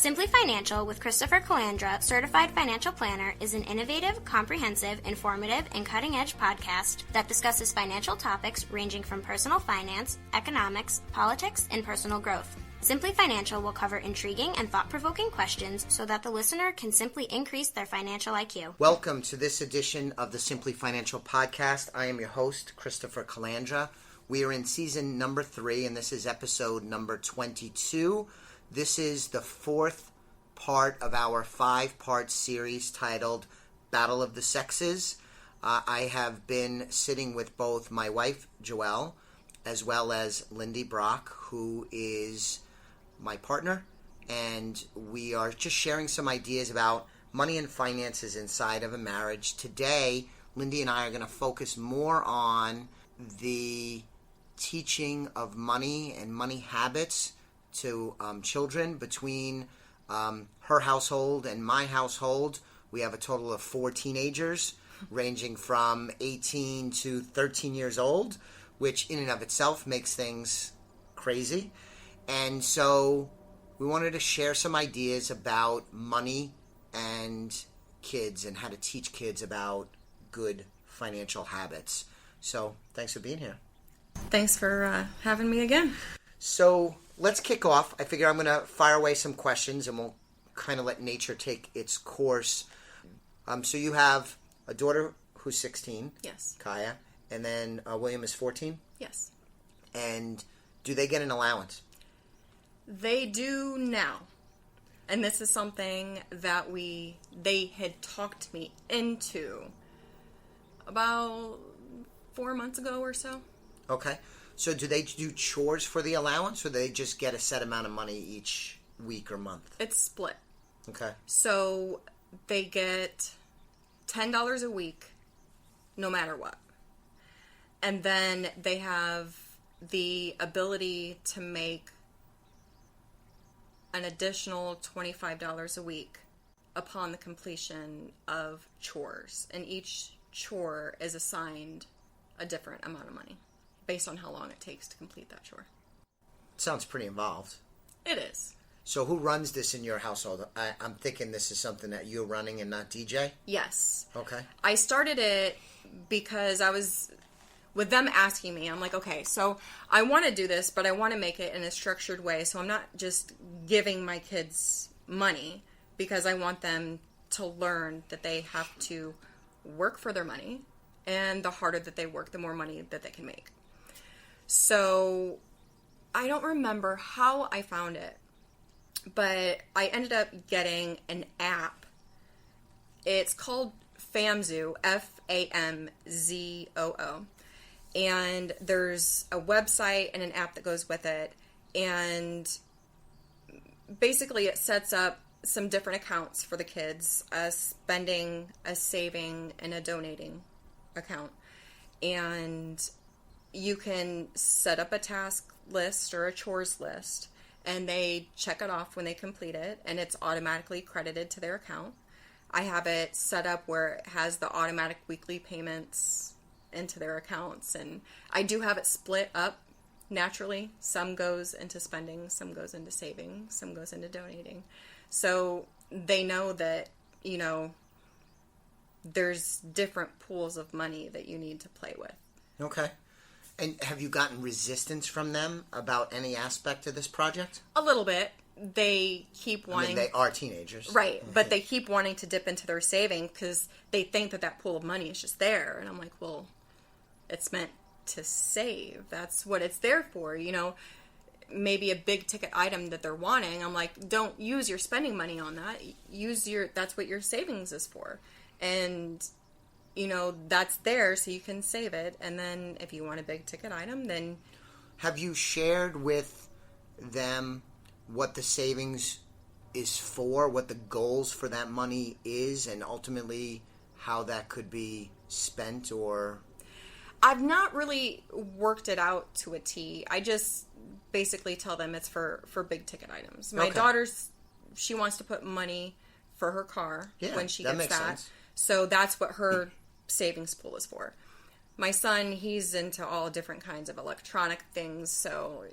Simply Financial with Christopher Calandra, Certified Financial Planner, is an innovative, comprehensive, informative, and cutting-edge podcast that discusses financial topics ranging from personal finance, economics, politics, and personal growth. Simply Financial will cover intriguing and thought-provoking questions so that the listener can simply increase their financial IQ. Welcome to this edition of the Simply Financial podcast. I am your host, Christopher Calandra. We are in season number 3, and this is episode number 22. This is the 4th part of our 5-part series titled Battle of the Sexes. I have been sitting with both my wife, Joelle, as well as Lindy Brock, who is my partner, and we are just sharing some ideas about money and finances inside of a marriage. Today, Lindy and I are going to focus more on the teaching of money and money habits to children. Between her household and my household, we have a total of 4 teenagers ranging from 18 to 13 years old, which in and of itself makes things crazy. And so we wanted to share some ideas about money and kids and how to teach kids about good financial habits. So thanks for being here. Thanks for having me again. So let's kick off. I figure I'm going to fire away some questions and we'll kind of let nature take its course. So you have a daughter who's 16. Yes. Kaya. And then William is 14. Yes. And do they get an allowance? They do now. And this is something that they had talked me into about 4 months ago or so. Okay. So do they do chores for the allowance, or do they just get a set amount of money each week or month? It's split. Okay. So they get $10 a week no matter what. And then they have the ability to make an additional $25 a week upon the completion of chores. And each chore is assigned a different amount of money based on how long it takes to complete that chore. Sounds pretty involved. It is. So who runs this in your household? I'm thinking this is something that you're running and not DJ? Yes. Okay. I started it because I was, with them asking me, I'm like, okay, so I want to do this, but I want to make it in a structured way. So I'm not just giving my kids money, because I want them to learn that they have to work for their money, and the harder that they work, the more money that they can make. So I don't remember how I found it, but I ended up getting an app. It's called FAMZOO, FAMZOO. And there's a website and an app that goes with it. And basically it sets up some different accounts for the kids, a spending, a saving, and a donating account. And you can set up a task list or a chores list, and they check it off when they complete it, and it's automatically credited to their account. I have it set up where it has the automatic weekly payments into their accounts, and I do have it split up naturally. Some goes into spending, some goes into saving, some goes into donating. So they know that, there's different pools of money that you need to play with. Okay. And have you gotten resistance from them about any aspect of this project? A little bit. They keep wanting... they are teenagers. Right, but they keep wanting to dip into their saving because they think that pool of money is just there. And I'm like, well, it's meant to save. That's what it's there for, Maybe a big ticket item that they're wanting. I'm like, don't use your spending money on that. That's what your savings is for. And, that's there so you can save it. And then if you want a big ticket item, then... Have you shared with them what the savings is for, what the goals for that money is, and ultimately how that could be spent? Or I've not really worked it out to a T. I just basically tell them it's for big ticket items. My daughter's, she wants to put money for her car when she gets that. Sense. So that's what her savings pool is for. My son, he's into all different kinds of electronic things, so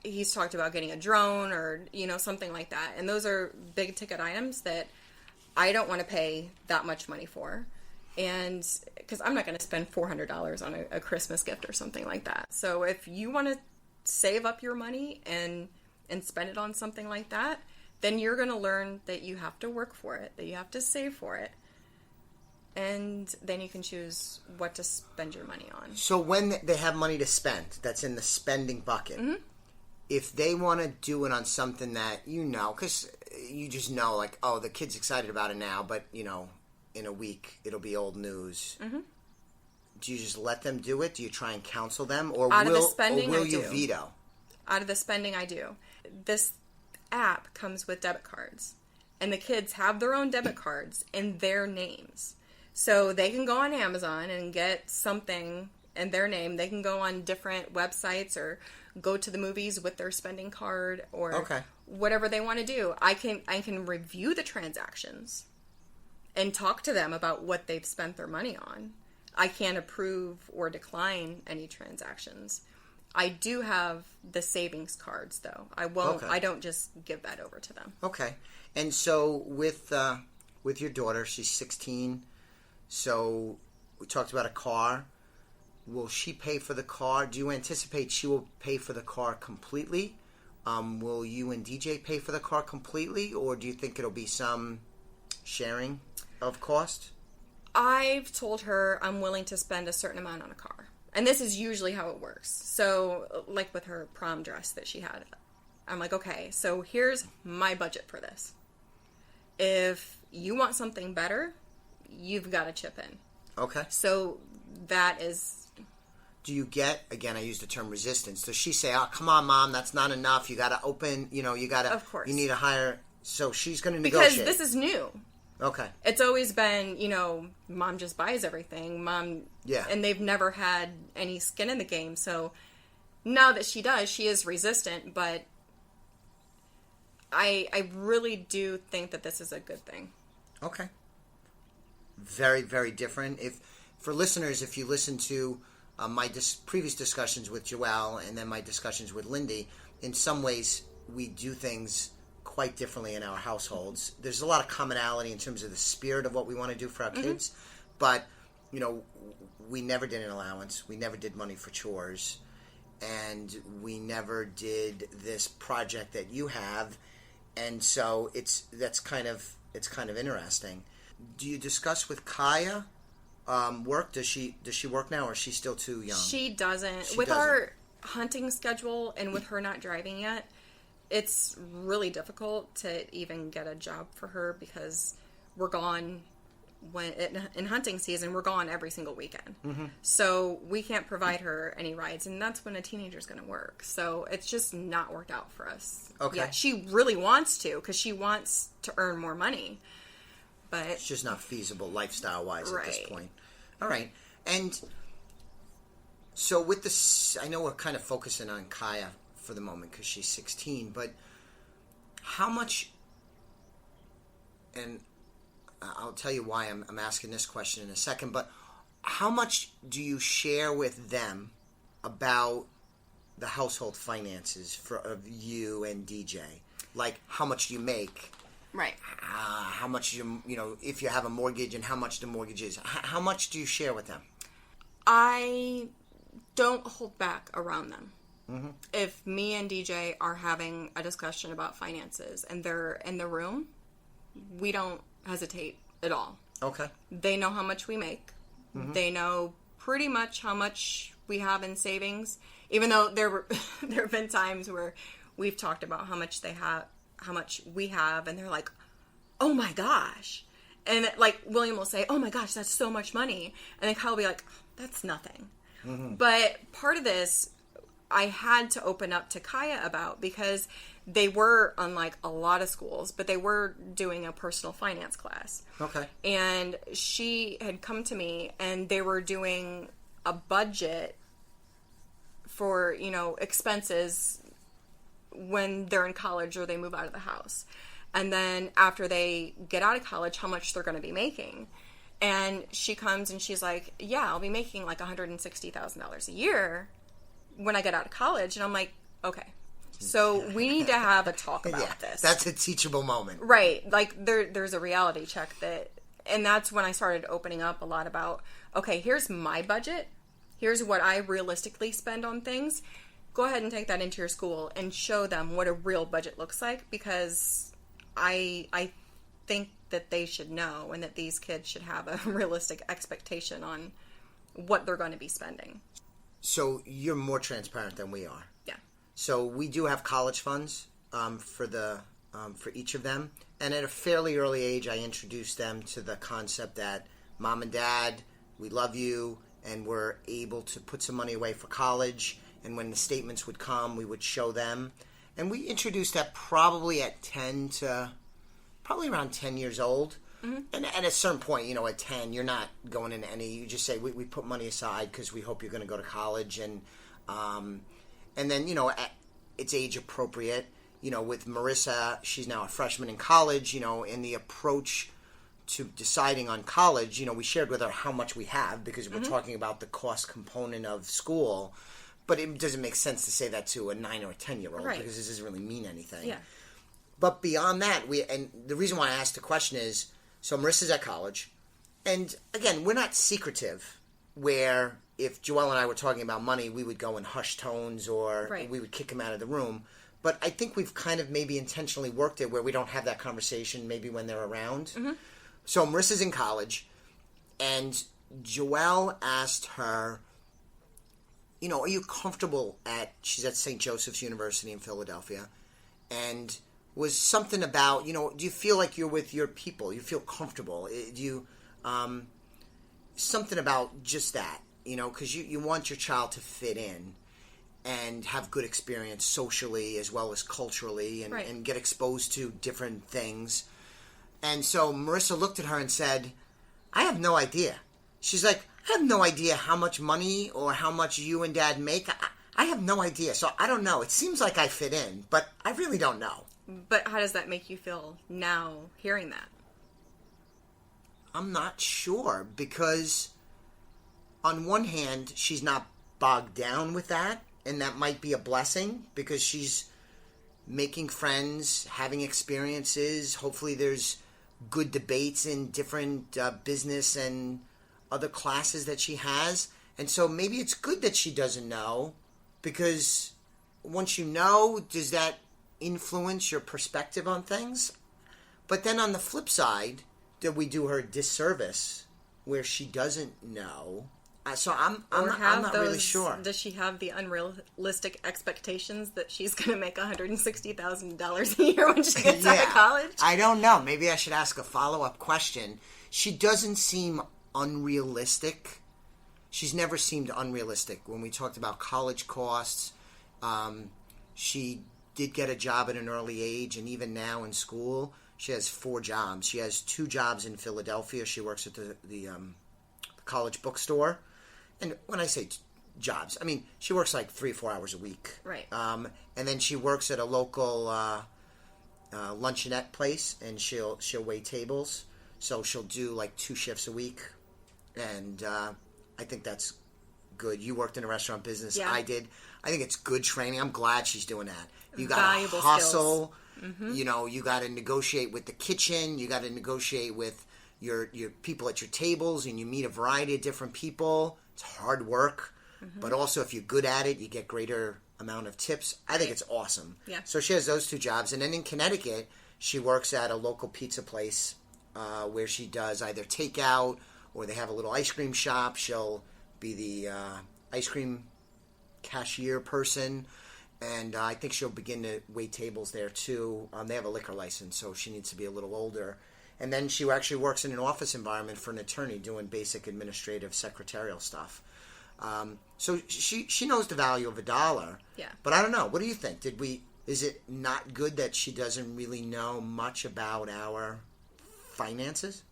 he's talked about getting a drone or, something like that. And those are big ticket items that I don't want to pay that much money for. And because I'm not going to spend $400 on a Christmas gift or something like that. So if you want to save up your money and spend it on something like that, then you're going to learn that you have to work for it, that you have to save for it. And then you can choose what to spend your money on. So when they have money to spend, that's in the spending bucket, if they want to do it on something that because you just know, like, oh, the kid's excited about it now, but, in a week it'll be old news. Do you just let them do it? Do you try and counsel them? Or will you veto? Out of the spending, I do. This app comes with debit cards. And the kids have their own debit cards in their names. So they can go on Amazon and get something in their name. They can go on different websites or go to the movies with their spending card or whatever they want to do. I can review the transactions and talk to them about what they've spent their money on. I can't approve or decline any transactions. I do have the savings cards, though. I won't. I don't just give that over to them. Okay. And so with your daughter, she's 16. So we talked about a car. Will she pay for the car? Do you anticipate she will pay for the car completely? Will you and DJ pay for the car completely, or do you think it'll be some sharing of cost? I've told her I'm willing to spend a certain amount on a car. And this is usually how it works. So, like with her prom dress that she had, I'm like, okay, so here's my budget for this. If you want something better, you've got to chip in. Okay. So that is... Do you get, again, I use the term resistance. Does she say, oh, come on, Mom, that's not enough. You got to open, you got to... Of course. You need to hire... So she's going to negotiate. Because this is new. Okay. It's always been, Mom just buys everything. Mom... Yeah. And they've never had any skin in the game. So now that she does, she is resistant. But I really do think that this is a good thing. Okay. Very, very different. For listeners, if you listen to my previous discussions with Joelle and then my discussions with Lindy, in some ways we do things quite differently in our households. There's a lot of commonality in terms of the spirit of what we want to do for our kids, but we never did an allowance. We never did money for chores, and we never did this project that you have, and so it's kind of interesting. Do you discuss with Kaya work? Does she work now, or is she still too young? She doesn't. Our hunting schedule and with her not driving yet, it's really difficult to even get a job for her because we're gone in hunting season. We're gone every single weekend. So we can't provide her any rides, and that's when a teenager's going to work. So it's just not worked out for us. Okay. Yeah, she really wants to because she wants to earn more money. But it's just not feasible lifestyle-wise at this point. All right. And so with this, I know we're kind of focusing on Kaya for the moment because she's 16, but how much, and I'll tell you why I'm asking this question in a second, but how much do you share with them about the household finances of you and DJ? Like, how much do you make? Right. How much if you have a mortgage and how much the mortgage is. How much do you share with them? I don't hold back around them. If me and DJ are having a discussion about finances and they're in the room, we don't hesitate at all. Okay. They know how much we make. They know pretty much how much we have in savings, even though there have been times where we've talked about how much we have, and they're like, oh my gosh. And like William will say, oh my gosh, that's so much money. And then Kyle will be like, that's nothing. But part of this, I had to open up to Kaya about because they were, unlike a lot of schools, but they were doing a personal finance class. Okay. And she had come to me and they were doing a budget for, expenses when they're in college or they move out of the house. And then after they get out of college, how much they're going to be making. And she comes and she's like, yeah, I'll be making like $160,000 a year when I get out of college. And I'm like, okay. So we need to have a talk about this. That's a teachable moment. Right. Like there's a reality check and that's when I started opening up a lot about, okay, here's my budget. Here's what I realistically spend on things. Go ahead and take that into your school and show them what a real budget looks like, because I think that they should know and that these kids should have a realistic expectation on what they're going to be spending. So you're more transparent than we are. Yeah. So we do have college funds for each of them. And at a fairly early age, I introduced them to the concept that mom and dad, we love you, and we're able to put some money away for college. And when the statements would come, we would show them. And we introduced that probably at probably around 10 years old. Mm-hmm. And at a certain point, at 10, you're not going into any, you just say, we put money aside because we hope you're going to go to college. And then, it's age appropriate. With Marissa, she's now a freshman in college, in the approach to deciding on college, we shared with her how much we have, because we're talking about the cost component of school. But it doesn't make sense to say that to a 9 or a 10-year-old, right, because this doesn't really mean anything. Yeah. But beyond that, and the reason why I asked the question is, so Marissa's at college, and again, we're not secretive, where if Joelle and I were talking about money, we would go in hushed tones, or right, we would kick him out of the room. But I think we've kind of maybe intentionally worked it where we don't have that conversation maybe when they're around. Mm-hmm. So Marissa's in college, and Joelle asked her, are you comfortable she's at St. Joseph's University in Philadelphia, and was something about, do you feel like you're with your people? You feel comfortable? Do you, something about just that, because you want your child to fit in and have good experience socially as well as culturally, and, right, and get exposed to different things. And so Marissa looked at her and said, I have no idea. She's like, I have no idea how much money or how much you and Dad make. I have no idea. So I don't know. It seems like I fit in, but I really don't know. But how does that make you feel now hearing that? I'm not sure, because on one hand, she's not bogged down with that, and that might be a blessing because she's making friends, having experiences. Hopefully there's good debates in different business and other classes that she has. And so maybe it's good that she doesn't know, because once you know, does that influence your perspective on things? But then on the flip side, did we do her a disservice where she doesn't know? So I'm not really sure. Does she have the unrealistic expectations that she's going to make $160,000 a year when she gets out of college? I don't know. Maybe I should ask a follow-up question. She doesn't seem unrealistic. She's never seemed unrealistic. When we talked about college costs, she did get a job at an early age, and even now in school, she has 4 jobs. She has 2 jobs in Philadelphia. She works at the college bookstore. And when I say jobs, I mean she works like 3 or 4 hours a week. Right. And then she works at a local luncheonette place, and she'll wait tables. So she'll do like 2 shifts a week, and I think that's good. You worked in a restaurant business. Yeah. I did. I think it's good training. I'm glad she's doing that. You got to Valuable hustle. Mm-hmm. You got to negotiate with the kitchen. You got to negotiate with your people at your tables, and you meet a variety of different people. It's hard work, but also if you're good at it, you get greater amount of tips. I think it's awesome. Yeah. So she has those 2 jobs, and then in Connecticut, she works at a local pizza place where she does either takeout or they have a little ice cream shop. She'll be the ice cream cashier person, and I think she'll begin to wait tables there too. They have a liquor license, so she needs to be a little older. And then she actually works in an office environment for an attorney doing basic administrative secretarial stuff. So she knows the value of $1. Yeah. But I don't know. What do you think? Is it not good that she doesn't really know much about our finances?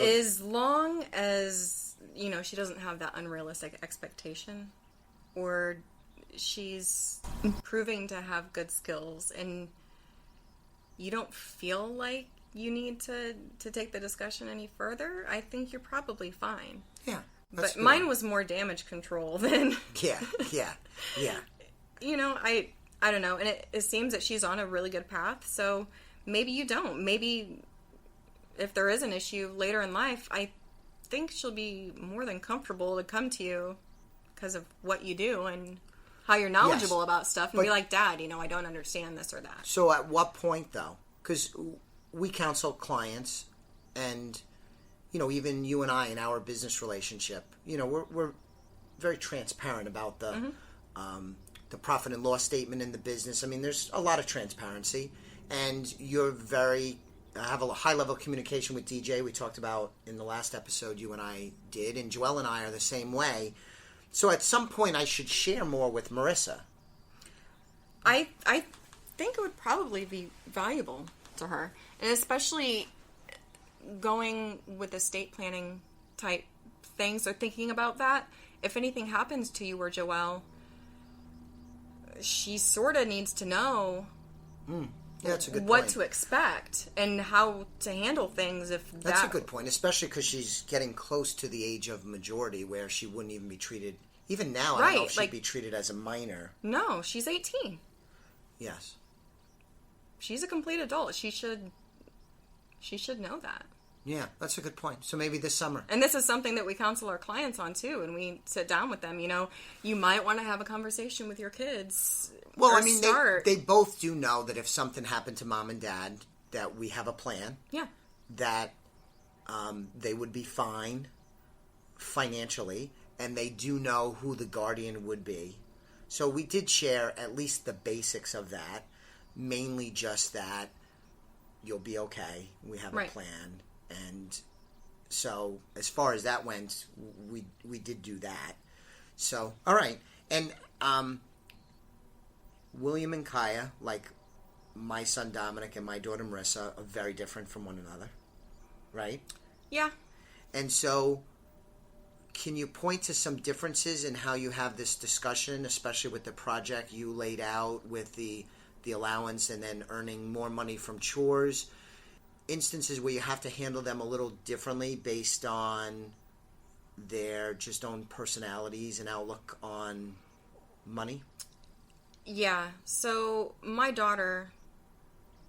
As long as, she doesn't have that unrealistic expectation, or she's proving to have good skills, and you don't feel like you need to take the discussion any further, I think you're probably fine. Yeah. But mine was more damage control than... Yeah. I don't know. And it seems that she's on a really good path. So maybe you don't. Maybe if there is an issue later in life, I think she'll be more than comfortable to come to you because of what you do and how you're knowledgeable about stuff and be like, Dad, I don't understand this or that. So at what point, though? Because we counsel clients and, even you and I in our business relationship, we're very transparent about the profit and loss statement in the business. I mean, there's a lot of transparency, and you're have a high level of communication with DJ. We talked about in the last episode you and I did, and Joelle and I are the same way. So at some point I should share more with Marissa. I think it would probably be valuable to her, and especially going with estate planning type things or thinking about that. If anything happens to you or Joelle, she sort of needs to know that's a good what point. to expect and how to handle things. That's a good point, especially because she's getting close to the age of majority where she wouldn't even be treated. Even now, I don't know if she'd be treated as a minor. No, she's 18. Yes. She's a complete adult. She should know that. Yeah, that's a good point. So maybe this summer. And this is something that we counsel our clients on too, and we sit down with them. You might want to have a conversation with your kids. Well, I mean, they both do know that if something happened to mom and dad, that we have a plan. Yeah. That they would be fine financially, and they do know who the guardian would be. So we did share at least the basics of that, mainly just that you'll be okay. We have a plan. And so as far as that went, we did do that. So, all right. And William and Kaya, like my son Dominic and my daughter Marissa, are very different from one another, right? Yeah. And so can you point to some differences in how you have this discussion, especially with the project you laid out with the allowance and then earning more money from chores? Instances where you have to handle them a little differently based on their just own personalities and outlook on money? Yeah. So my daughter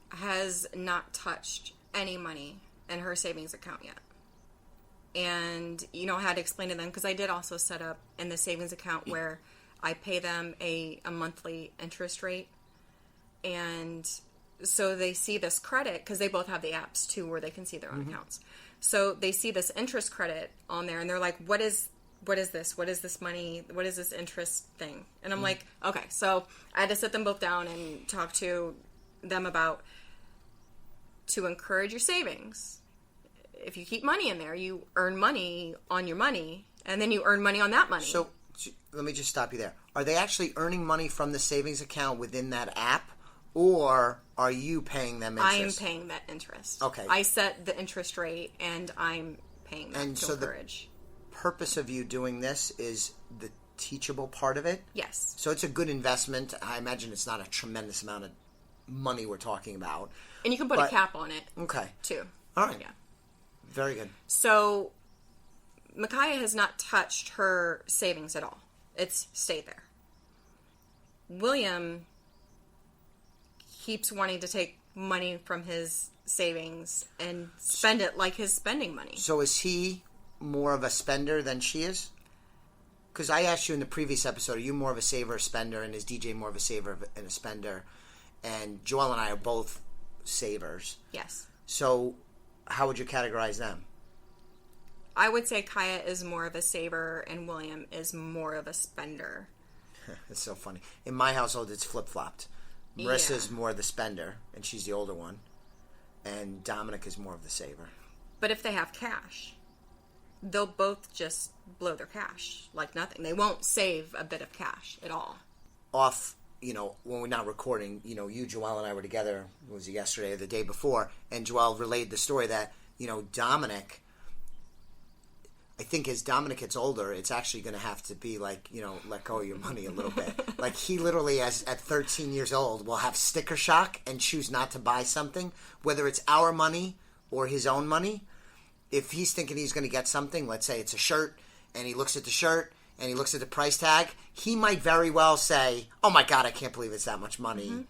has not touched any money in her savings account yet. And, I had to explain to them, because I did also set up in the savings account where I pay them a monthly interest rate. And so they see this credit, because they both have the apps too where they can see their own accounts. So they see this interest credit on there and they're like, what is this? What is this money? What is this interest thing? And I'm like, okay. So I had to sit them both down and talk to them about to encourage your savings. If you keep money in there, you earn money on your money, and then you earn money on that money. So let me just stop you there. Are they actually earning money from the savings account within that app? Or are you paying them interest? I am paying that interest. Okay. I set the interest rate, and I'm paying that to encourage. The purpose of you doing this is the teachable part of it? Yes. So it's a good investment. I imagine it's not a tremendous amount of money we're talking about. And you can put a cap on it. Okay. Too. All right. Yeah. Very good. So Micaiah has not touched her savings at all. It's stayed there. William keeps wanting to take money from his savings and spend it like his spending money. So is he more of a spender than she is? Because I asked you in the previous episode, are you more of a saver or spender, and is DJ more of a saver and a spender? And Joelle and I are both savers. Yes. So how would you categorize them? I would say Kaya is more of a saver and William is more of a spender. It's so funny. In my household, it's flip-flopped. Marissa's more the spender, and she's the older one. And Dominic is more of the saver. But if they have cash, they'll both just blow their cash like nothing. They won't save a bit of cash at all. Off, when we're not recording, you, Joelle, and I were together, was it yesterday or the day before, and Joelle relayed the story that, Dominic, I think as Dominic gets older, it's actually going to have to be like, let go of your money a little bit. Like he literally, at 13 years old, will have sticker shock and choose not to buy something, whether it's our money or his own money. If he's thinking he's going to get something, let's say it's a shirt, and he looks at the shirt and he looks at the price tag, he might very well say, oh my God, I can't believe it's that much money. Mm-hmm.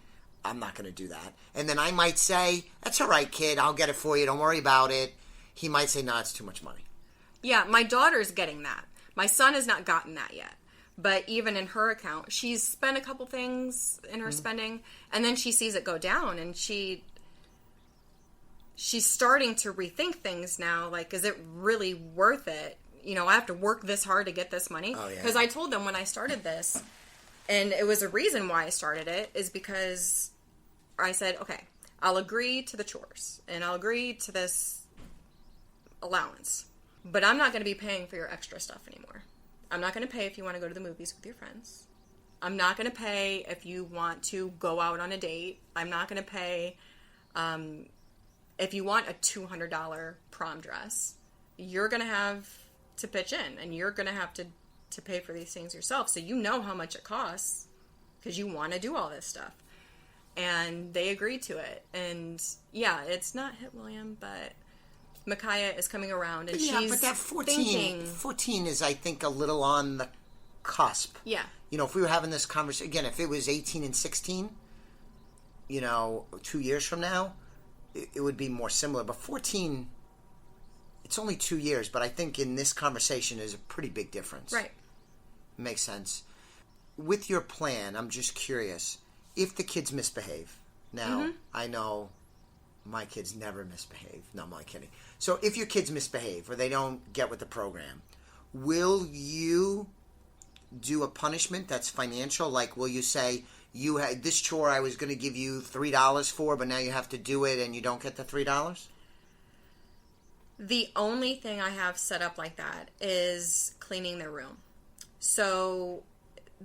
I'm not going to do that. And then I might say, that's all right, kid. I'll get it for you. Don't worry about it. He might say, no, it's too much money. Yeah, my daughter's getting that. My son has not gotten that yet. But even in her account, she's spent a couple things in her spending, and then she sees it go down, and she's starting to rethink things now. Like, is it really worth it? You know, I have to work this hard to get this money. Oh, yeah. Because I told them when I started this, and it was a reason why I started it, is because I said, okay, I'll agree to the chores, and I'll agree to this allowance, but I'm not going to be paying for your extra stuff anymore. I'm not going to pay if you want to go to the movies with your friends. I'm not going to pay if you want to go out on a date. I'm not going to pay if you want a $200 prom dress. You're going to have to pitch in, and you're going to have to pay for these things yourself. So you know how much it costs because you want to do all this stuff. And they agreed to it. And yeah, it's not hit William, but Micaiah is coming around, and she's but that 14 thinking, is, I think, a little on the cusp. Yeah. You know, if we were having this conversation, again, if it was 18 and 16, you know, 2 years from now, it would be more similar. But 14, it's only 2 years, but I think in this conversation is a pretty big difference. Right. Makes sense. With your plan, I'm just curious, if the kids misbehave, now, I know my kids never misbehave. No, I'm not kidding. So if your kids misbehave or they don't get with the program, will you do a punishment that's financial? Like, will you say, you had this chore I was going to give you $3 for, but now you have to do it and you don't get the $3? The only thing I have set up like that is cleaning their room. So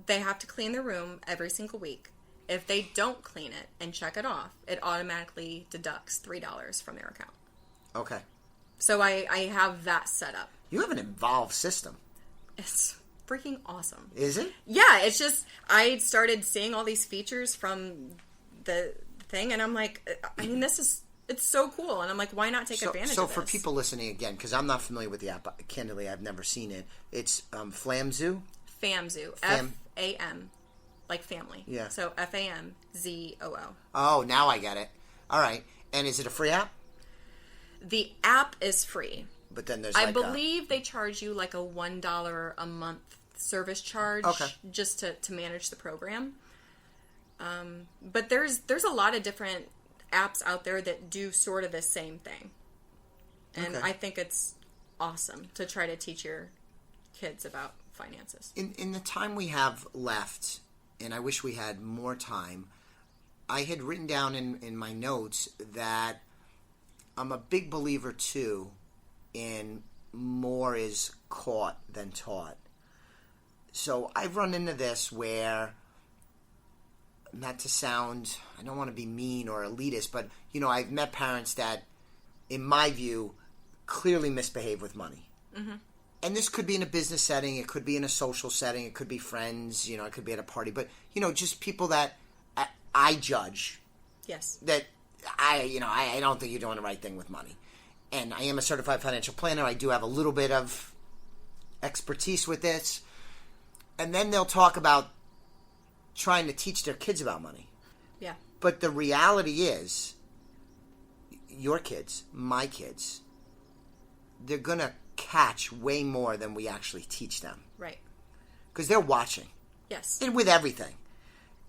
they have to clean their room every single week. If they don't clean it and check it off, it automatically deducts $3 from their account. Okay. So I have that set up. You have an involved system. It's freaking awesome. Is it? Yeah, it's just, I started seeing all these features from the thing, and I'm like, I mean, it's so cool. And I'm like, why not take advantage of this? So for people listening again, because I'm not familiar with the app, candidly, I've never seen it. It's Flamzoo? Famzoo. F-A-M. Like family. Yeah. So Famzoo. Oh, now I get it. All right. And is it a free app? The app is free. But then there's I believe they charge you like a $1 a month service charge just to manage the program. But there's a lot of different apps out there that do sort of the same thing. And I think it's awesome to try to teach your kids about finances. In the time we have left, and I wish we had more time, I had written down in my notes that I'm a big believer, too, in more is caught than taught. So I've run into this where, not to sound, I don't want to be mean or elitist, but, you know, I've met parents that, in my view, clearly misbehave with money. Mm-hmm. And this could be in a business setting, it could be in a social setting, it could be friends, you know, it could be at a party. But, you know, just people that I judge. Yes. That I don't think you're doing the right thing with money. And I am a certified financial planner. I do have a little bit of expertise with this. And then they'll talk about trying to teach their kids about money. Yeah. But the reality is, your kids, my kids, they're going to catch way more than we actually teach them. Right. Because they're watching. Yes. And with everything.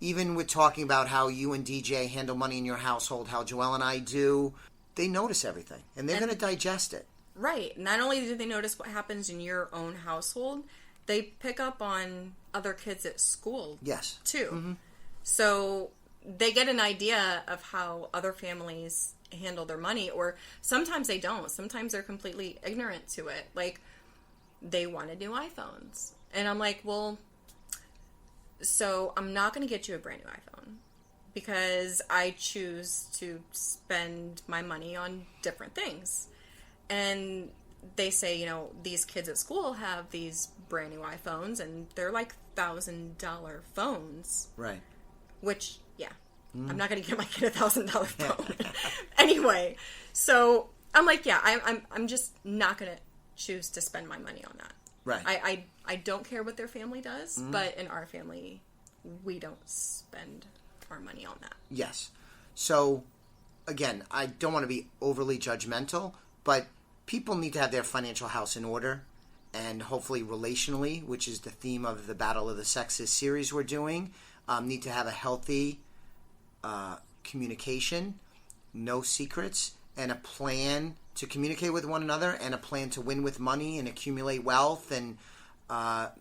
Even with talking about how you and DJ handle money in your household, how Joelle and I do, they notice everything. And they're going to digest it. Right. Not only do they notice what happens in your own household, they pick up on other kids at school. Yes. Too. Mm-hmm. So they get an idea of how other families handle their money, or sometimes they don't. Sometimes they're completely ignorant to it. Like, they want new iPhones. And I'm like, well, so I'm not going to get you a brand new iPhone because I choose to spend my money on different things. And they say, you know, these kids at school have these brand new iPhones and they're like $1,000 phones. Right. Which, yeah, I'm not going to get my kid $1,000 phone. Anyway, so I'm like, yeah, I'm just not going to choose to spend my money on that. Right. I don't care what their family does, but in our family, we don't spend our money on that. Yes. So, again, I don't want to be overly judgmental, but people need to have their financial house in order, and hopefully relationally, which is the theme of the Battle of the Sexes series we're doing, need to have a healthy communication, no secrets, and a plan to communicate with one another, and a plan to win with money and accumulate wealth and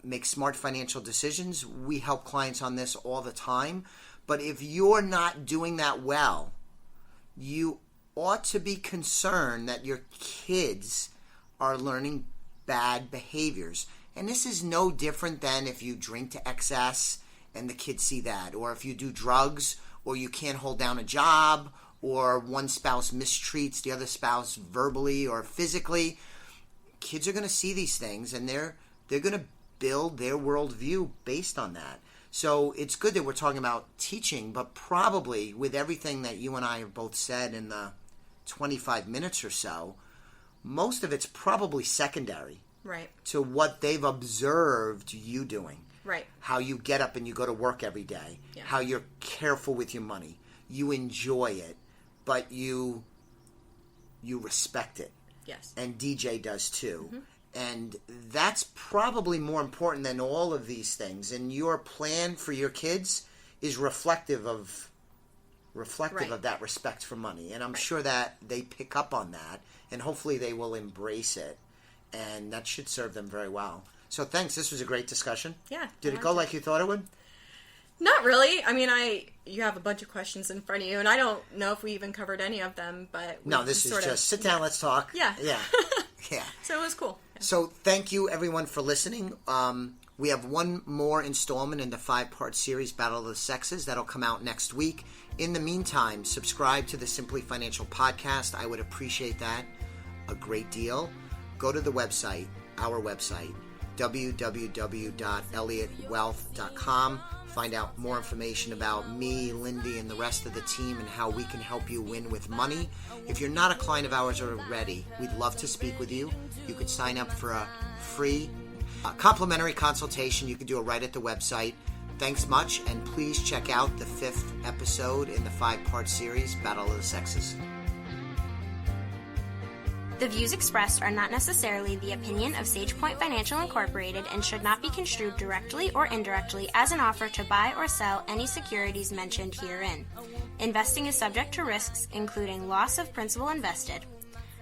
make smart financial decisions. We help clients on this all the time. But if you're not doing that well, you ought to be concerned that your kids are learning bad behaviors. And this is no different than if you drink to excess and the kids see that, or if you do drugs, or you can't hold down a job, or one spouse mistreats the other spouse verbally or physically. Kids are going to see these things, and they're going to build their worldview based on that. So it's good that we're talking about teaching, but probably with everything that you and I have both said in the 25 minutes or so, most of it's probably secondary to what they've observed you doing. Right. How you get up and you go to work every day. Yeah. How you're careful with your money. You enjoy it, but you respect it. Yes. And DJ does too. Mm-hmm. And that's probably more important than all of these things. And your plan for your kids is reflective of that respect for money. And I'm sure that they pick up on that, and hopefully they will embrace it. And that should serve them very well. So thanks. This was a great discussion. Yeah. Did it go like you thought it would? Not really. I mean, you have a bunch of questions in front of you, and I don't know if we even covered any of them, but... No, this is just sit down, let's talk. Yeah. Yeah. Yeah. So it was cool. Yeah. So thank you, everyone, for listening. We have one more installment in the 5-part series, Battle of the Sexes. That'll come out next week. In the meantime, subscribe to the Simply Financial podcast. I would appreciate that a great deal. Go to the website, our website, www.elliottwealth.com. Find out more information about me, Lindy, and the rest of the team and how we can help you win with money. If you're not a client of ours already, we'd love to speak with you. You could sign up for a free complimentary consultation. You can do it right at the website. Thanks much, and please check out the 5th episode in the 5-part series, Battle of the Sexes. The views expressed are not necessarily the opinion of SagePoint Financial Incorporated and should not be construed directly or indirectly as an offer to buy or sell any securities mentioned herein. Investing is subject to risks, including loss of principal invested.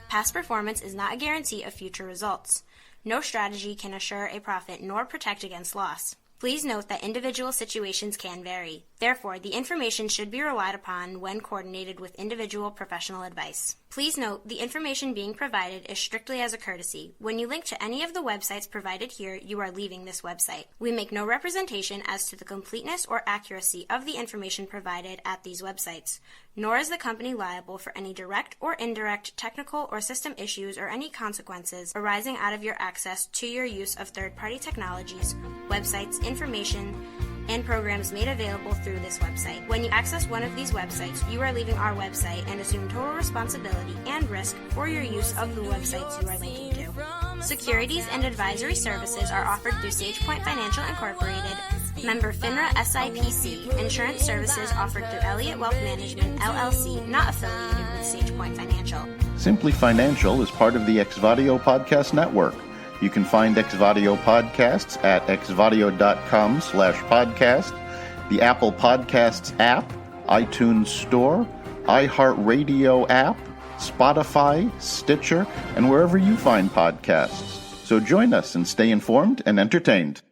Past performance is not a guarantee of future results. No strategy can assure a profit nor protect against loss. Please note that individual situations can vary. Therefore, the information should be relied upon when coordinated with individual professional advice. Please note, the information being provided is strictly as a courtesy. When you link to any of the websites provided here, you are leaving this website. We make no representation as to the completeness or accuracy of the information provided at these websites, nor is the company liable for any direct or indirect technical or system issues or any consequences arising out of your access to your use of third-party technologies, websites, information, and programs made available through this website. When you access one of these websites, you are leaving our website and assume total responsibility and risk for your use of the websites you are linking to. Securities and advisory services are offered through SagePoint Financial Incorporated, member FINRA SIPC. Insurance services offered through Elliott Wealth Management, LLC, not affiliated with SagePoint Financial. Simply Financial is part of the Exvadio Podcast Network. You can find Exvadio podcasts at exvadio.com/podcast, the Apple Podcasts app, iTunes Store, iHeartRadio app, Spotify, Stitcher, and wherever you find podcasts. So join us and stay informed and entertained.